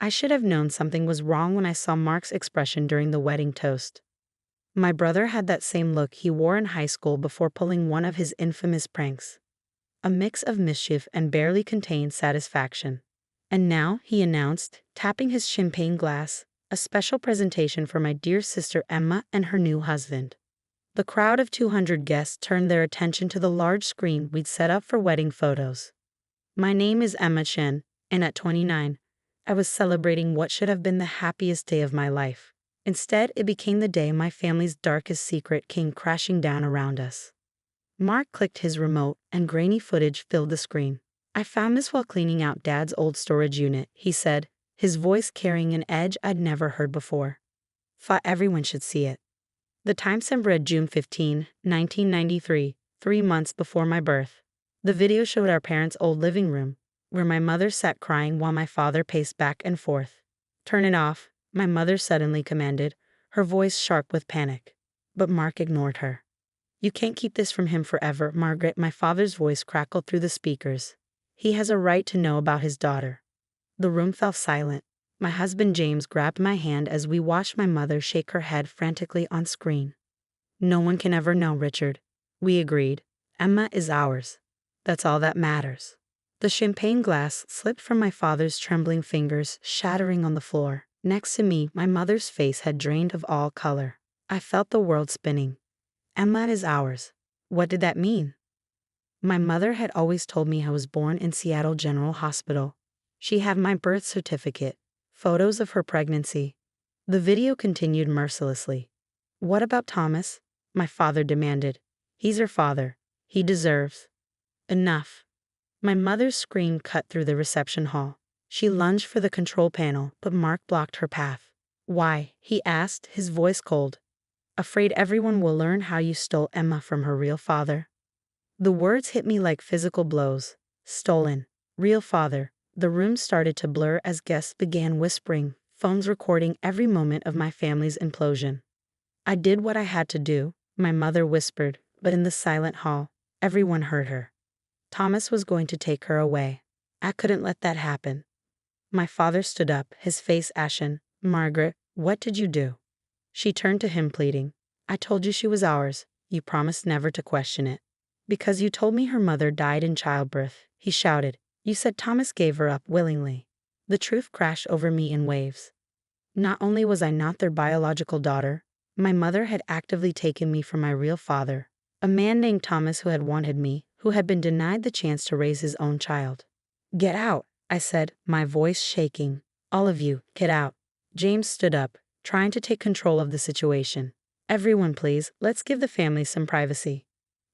I should have known something was wrong when I saw Mark's expression during the wedding toast. My brother had that same look he wore in high school before pulling one of his infamous pranks. A mix of mischief and barely contained satisfaction. And now, he announced, tapping his champagne glass, a special presentation for my dear sister Emma and her new husband. The crowd of 200 guests turned their attention to the large screen we'd set up for wedding photos. My name is Emma Chen, and at 29, I was celebrating what should have been the happiest day of my life. Instead, it became the day my family's darkest secret came crashing down around us. Mark clicked his remote, and grainy footage filled the screen. I found this while cleaning out Dad's old storage unit, he said, his voice carrying an edge I'd never heard before. Thought everyone should see it. The timestamp read June 15, 1993, 3 months before my birth. The video showed our parents' old living room, where my mother sat crying while my father paced back and forth. Turn it off, my mother suddenly commanded, her voice sharp with panic. But Mark ignored her. You can't keep this from him forever, Margaret, my father's voice crackled through the speakers. He has a right to know about his daughter. The room fell silent. My husband James grabbed my hand as we watched my mother shake her head frantically on screen. No one can ever know, Richard. We agreed. Emma is ours. That's all that matters. The champagne glass slipped from my father's trembling fingers, shattering on the floor. Next to me, my mother's face had drained of all color. I felt the world spinning. Emma is ours. What did that mean? My mother had always told me I was born in Seattle General Hospital. She had my birth certificate, photos of her pregnancy. The video continued mercilessly. What about Thomas? My father demanded. He's her father. He deserves. Enough. My mother's scream cut through the reception hall. She lunged for the control panel, but Mark blocked her path. Why? He asked, his voice cold. Afraid everyone will learn how you stole Emma from her real father. The words hit me like physical blows. Stolen. Real father. The room started to blur as guests began whispering, phones recording every moment of my family's implosion. I did what I had to do, my mother whispered, but in the silent hall, everyone heard her. Thomas was going to take her away. I couldn't let that happen. My father stood up, his face ashen. Margaret, what did you do? She turned to him pleading. I told you she was ours. You promised never to question it. Because you told me her mother died in childbirth, he shouted. You said Thomas gave her up willingly. The truth crashed over me in waves. Not only was I not their biological daughter, my mother had actively taken me from my real father, a man named Thomas who had wanted me, who had been denied the chance to raise his own child. Get out, I said, my voice shaking. All of you, get out. James stood up, trying to take control of the situation. Everyone, please, let's give the family some privacy.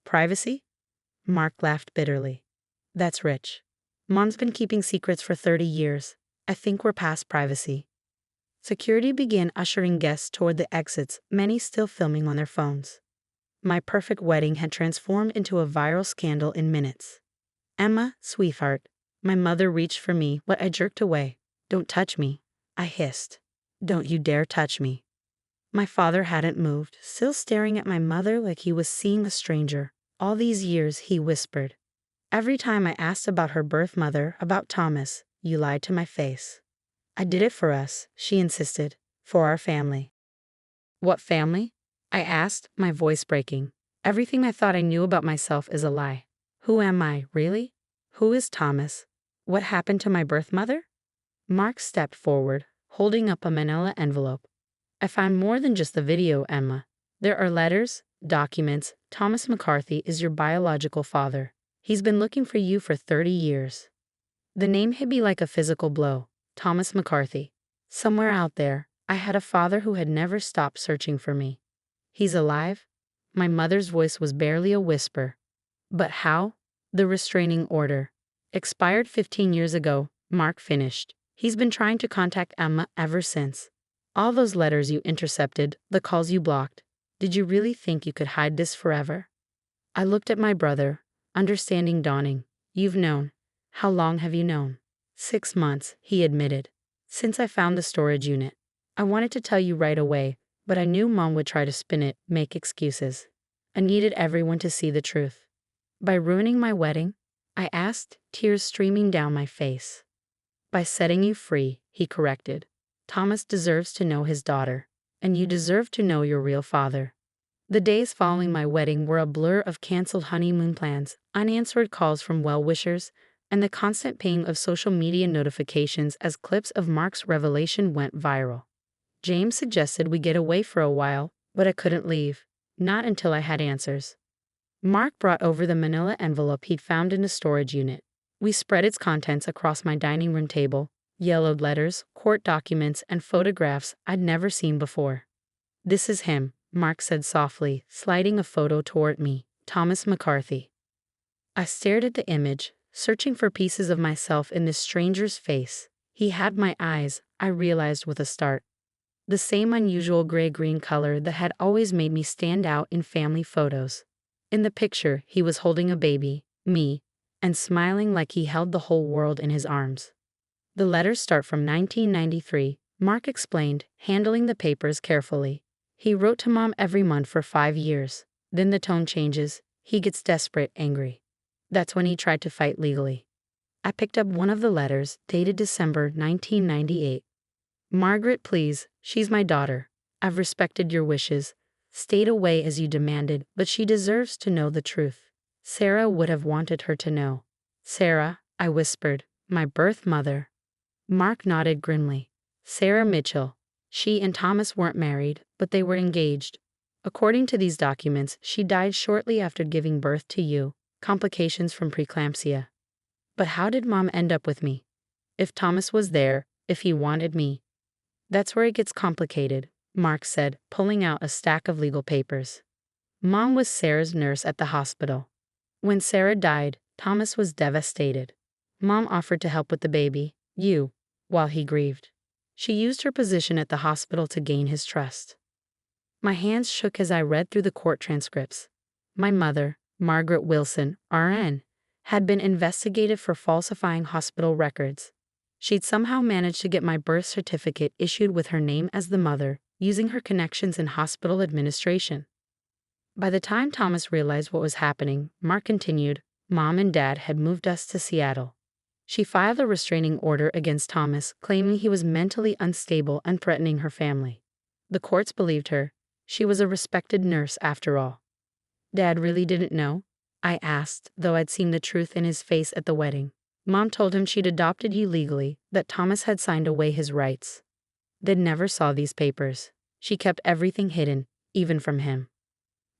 Privacy? Mark laughed bitterly. That's rich. Mom's been keeping secrets for 30 years. I think we're past privacy. Security began ushering guests toward the exits, many still filming on their phones. My perfect wedding had transformed into a viral scandal in minutes. Emma, sweetheart. My mother reached for me, but I jerked away. Don't touch me, I hissed. Don't you dare touch me. My father hadn't moved, still staring at my mother like he was seeing a stranger. All these years, he whispered. Every time I asked about her birth mother, about Thomas, you lied to my face. I did it for us, she insisted, for our family. What family? I asked, my voice breaking. Everything I thought I knew about myself is a lie. Who am I, really? Who is Thomas? What happened to my birth mother? Mark stepped forward, holding up a manila envelope. I found more than just the video, Emma. There are letters, documents. Thomas McCarthy is your biological father. He's been looking for you for 30 years. The name hit me like a physical blow. Thomas McCarthy. Somewhere out there, I had a father who had never stopped searching for me. He's alive? My mother's voice was barely a whisper. But how? The restraining order. Expired 15 years ago, Mark finished. He's been trying to contact Emma ever since. All those letters you intercepted, the calls you blocked. Did you really think you could hide this forever? I looked at my brother, understanding dawning. You've known. How long have you known? 6 months, he admitted. Since I found the storage unit. I wanted to tell you right away, but I knew Mom would try to spin it, make excuses. I needed everyone to see the truth. By ruining my wedding? I asked, tears streaming down my face. By setting you free, he corrected. Thomas deserves to know his daughter. And you deserve to know your real father. The days following my wedding were a blur of canceled honeymoon plans, unanswered calls from well-wishers, and the constant ping of social media notifications as clips of Mark's revelation went viral. James suggested we get away for a while, but I couldn't leave. Not until I had answers. Mark brought over the manila envelope he'd found in a storage unit. We spread its contents across my dining room table, yellowed letters, court documents, and photographs I'd never seen before. "This is him," Mark said softly, sliding a photo toward me. "Thomas McCarthy." I stared at the image, searching for pieces of myself in this stranger's face. He had my eyes, I realized with a start. The same unusual gray-green color that had always made me stand out in family photos. In the picture, he was holding a baby, me, and smiling like he held the whole world in his arms. "The letters start from 1993, Mark explained, handling the papers carefully. "He wrote to Mom every month for 5 years. Then the tone changes. He gets desperate, angry. That's when he tried to fight legally." I picked up one of the letters, dated December 1998. "Margaret, please, she's my daughter. I've respected your wishes, stayed away as you demanded, but she deserves to know the truth. Sarah would have wanted her to know." "Sarah," I whispered, "my birth mother." Mark nodded grimly. "Sarah Mitchell. She and Thomas weren't married, but they were engaged. According to these documents, she died shortly after giving birth to you, complications from preeclampsia. But how did Mom end up with me? If Thomas was there, if he wanted me." "That's where it gets complicated," Mark said, pulling out a stack of legal papers. "Mom was Sarah's nurse at the hospital. When Sarah died, Thomas was devastated. Mom offered to help with the baby, you, while he grieved. She used her position at the hospital to gain his trust." My hands shook as I read through the court transcripts. My mother, Margaret Wilson, RN, had been investigated for falsifying hospital records. She'd somehow managed to get my birth certificate issued with her name as the mother, using her connections in hospital administration. By the time Thomas realized what was happening, Mark continued, Mom and Dad had moved us to Seattle. She filed a restraining order against Thomas, claiming he was mentally unstable and threatening her family. The courts believed her. She was a respected nurse after all. "Dad really didn't know?" I asked, though I'd seen the truth in his face at the wedding. Mom told him she'd adopted you legally, that Thomas had signed away his rights. Dad never saw these papers. She kept everything hidden, even from him.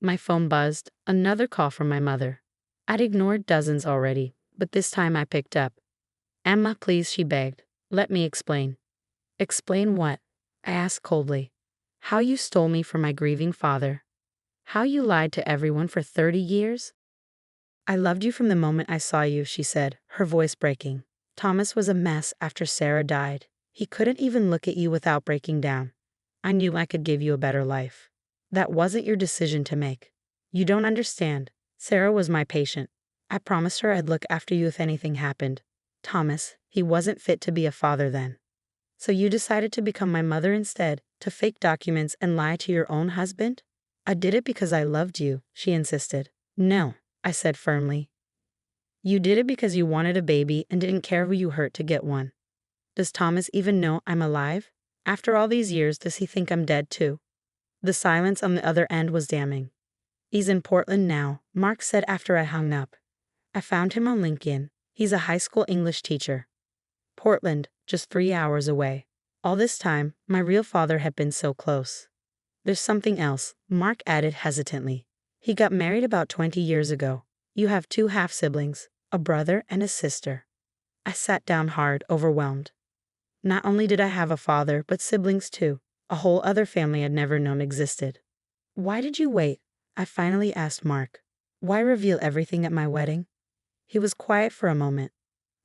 My phone buzzed, another call from my mother. I'd ignored dozens already, but this time I picked up. "Emma, please," she begged. "Let me explain." "Explain what?" I asked coldly. "How you stole me from my grieving father. How you lied to everyone for 30 years? "I loved you from the moment I saw you," she said, her voice breaking. "Thomas was a mess after Sarah died. He couldn't even look at you without breaking down. I knew I could give you a better life. That wasn't your decision to make. You don't understand. Sarah was my patient. I promised her I'd look after you if anything happened. Thomas, he wasn't fit to be a father then. So you decided to become my mother instead, to fake documents and lie to your own husband?" "I did it because I loved you," she insisted. "No," I said firmly. "You did it because you wanted a baby and didn't care who you hurt to get one. Does Thomas even know I'm alive? After all these years, does he think I'm dead too?" The silence on the other end was damning. "He's in Portland now," Mark said after I hung up. "I found him on LinkedIn. He's a high school English teacher. Portland, just 3 hours away. All this time, my real father had been so close." "There's something else," Mark added hesitantly. "He got married about 20 years ago. You have 2 half-siblings, a brother and a sister." I sat down hard, overwhelmed. Not only did I have a father, but siblings too. A whole other family I'd never known existed. "Why did you wait?" I finally asked Mark. "Why reveal everything at my wedding?" He was quiet for a moment.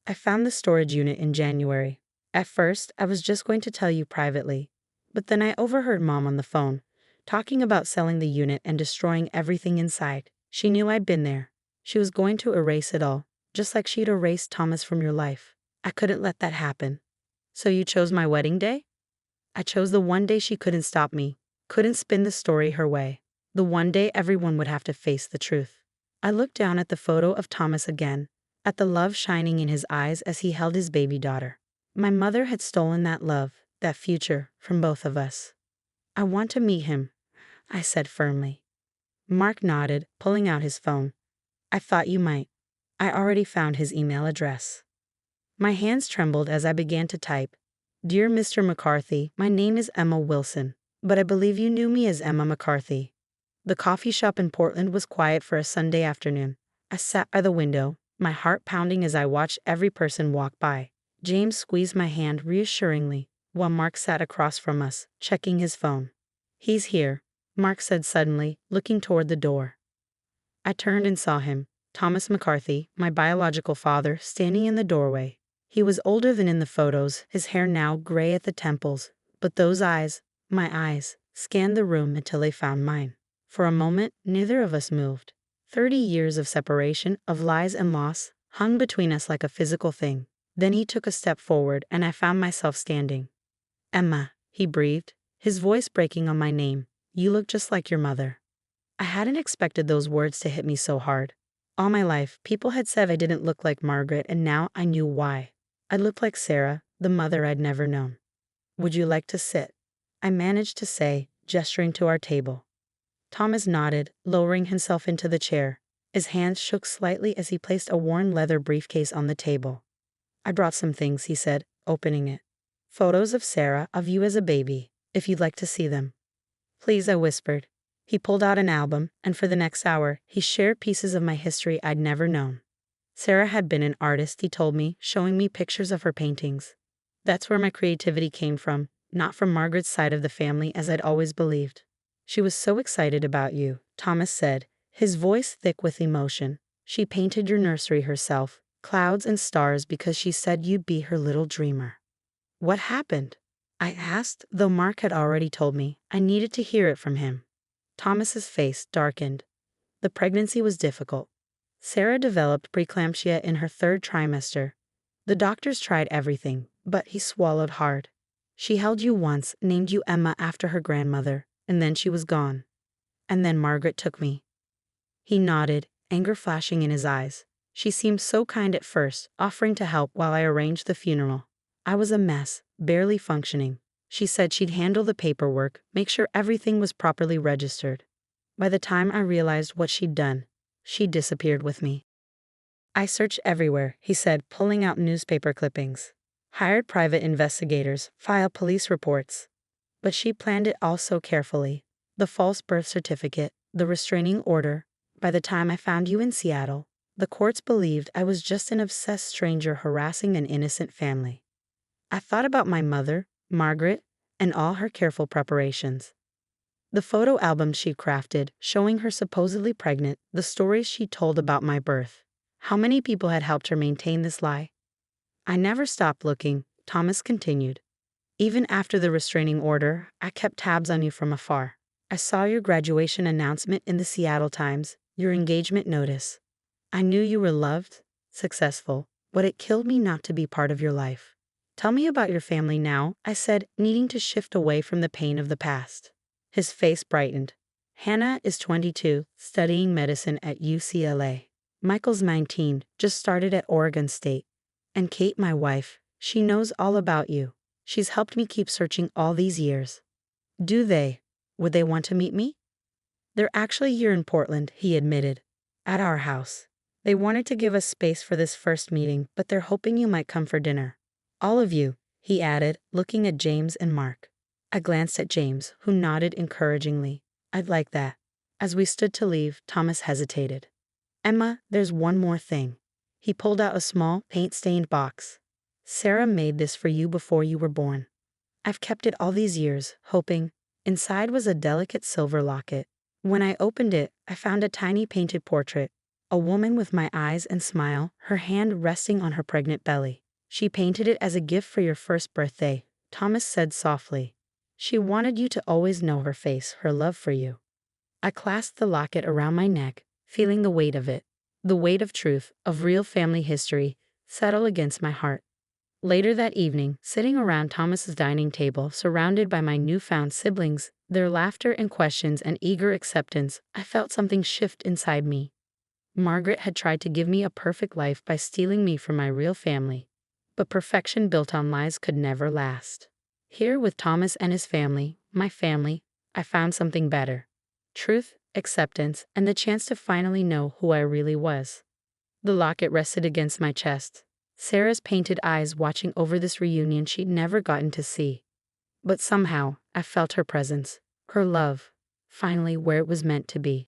"I found the storage unit in January. At first, I was just going to tell you privately. But then I overheard Mom on the phone, talking about selling the unit and destroying everything inside. She knew I'd been there. She was going to erase it all, just like she'd erased Thomas from your life. I couldn't let that happen." "So you chose my wedding day?" "I chose the one day she couldn't stop me, couldn't spin the story her way. The one day everyone would have to face the truth." I looked down at the photo of Thomas again, at the love shining in his eyes as he held his baby daughter. My mother had stolen that love, that future, from both of us. I want to meet him, I said firmly. Mark nodded, pulling out his phone. I thought you might. I already found his email address. My hands trembled as I began to type. Dear Mr. McCarthy, my name is Emma Wilson, but I believe you knew me as Emma McCarthy. The coffee shop in Portland was quiet for a Sunday afternoon. I sat by the window, my heart pounding as I watched every person walk by. James squeezed my hand reassuringly, while Mark sat across from us, checking his phone. He's here, Mark said suddenly, looking toward the door. I turned and saw him, Thomas McCarthy, my biological father, standing in the doorway. He was older than in the photos, his hair now gray at the temples, but those eyes, my eyes, scanned the room until they found mine. For a moment, neither of us moved. 30 years of separation, of lies and loss, hung between us like a physical thing. Then he took a step forward and I found myself standing. Emma, he breathed, his voice breaking on my name. You look just like your mother. I hadn't expected those words to hit me so hard. All my life, people had said I didn't look like Margaret, and now I knew why. I looked like Sarah, the mother I'd never known. Would you like to sit? I managed to say, gesturing to our table. Thomas nodded, lowering himself into the chair. His hands shook slightly as he placed a worn leather briefcase on the table. I brought some things, he said, opening it. Photos of Sarah, of you as a baby, if you'd like to see them. Please, I whispered. He pulled out an album, and for the next hour, he shared pieces of my history I'd never known. Sarah had been an artist, he told me, showing me pictures of her paintings. That's where my creativity came from, not from Margaret's side of the family as I'd always believed. She was so excited about you, Thomas said, his voice thick with emotion. She painted your nursery herself, clouds and stars, because she said you'd be her little dreamer. What happened? I asked, though Mark had already told me. I needed to hear it from him. Thomas's face darkened. The pregnancy was difficult. Sarah developed preeclampsia in her 3rd trimester. The doctors tried everything, but he swallowed hard. She held you once, named you Emma after her grandmother, and then she was gone. And then Margaret took me. He nodded, anger flashing in his eyes. She seemed so kind at first, offering to help while I arranged the funeral. I was a mess, barely functioning. She said she'd handle the paperwork, make sure everything was properly registered. By the time I realized what she'd done, she disappeared with me. I searched everywhere, he said, pulling out newspaper clippings. Hired private investigators, filed police reports. But she planned it all so carefully. The false birth certificate, the restraining order. By the time I found you in Seattle, the courts believed I was just an obsessed stranger harassing an innocent family. I thought about my mother, Margaret, and all her careful preparations. The photo album she'd crafted, showing her supposedly pregnant, the stories she told about my birth. How many people had helped her maintain this lie? I never stopped looking, Thomas continued. Even after the restraining order, I kept tabs on you from afar. I saw your graduation announcement in the Seattle Times, your engagement notice. I knew you were loved, successful, but it killed me not to be part of your life. Tell me about your family now, I said, needing to shift away from the pain of the past. His face brightened. Hannah is 22, studying medicine at UCLA. Michael's 19, just started at Oregon State. And Kate, my wife, she knows all about you. She's helped me keep searching all these years. Would they want to meet me? They're actually here in Portland, he admitted. At our house. They wanted to give us space for this first meeting, but they're hoping you might come for dinner. All of you, he added, looking at James and Mark. I glanced at James, who nodded encouragingly. I'd like that. As we stood to leave, Thomas hesitated. Emma, there's one more thing. He pulled out a small, paint-stained box. Sarah made this for you before you were born. I've kept it all these years, hoping. Inside was a delicate silver locket. When I opened it, I found a tiny painted portrait. A woman with my eyes and smile, her hand resting on her pregnant belly. She painted it as a gift for your first birthday, Thomas said softly. She wanted you to always know her face, her love for you. I clasped the locket around my neck, feeling the weight of it. The weight of truth, of real family history, settle against my heart. Later that evening, sitting around Thomas's dining table, surrounded by my newfound siblings, their laughter and questions and eager acceptance, I felt something shift inside me. Margaret had tried to give me a perfect life by stealing me from my real family. But perfection built on lies could never last. Here with Thomas and his family, my family, I found something better. Truth, acceptance, and the chance to finally know who I really was. The locket rested against my chest. Sarah's painted eyes watching over this reunion she'd never gotten to see. But somehow, I felt her presence, her love, finally where it was meant to be.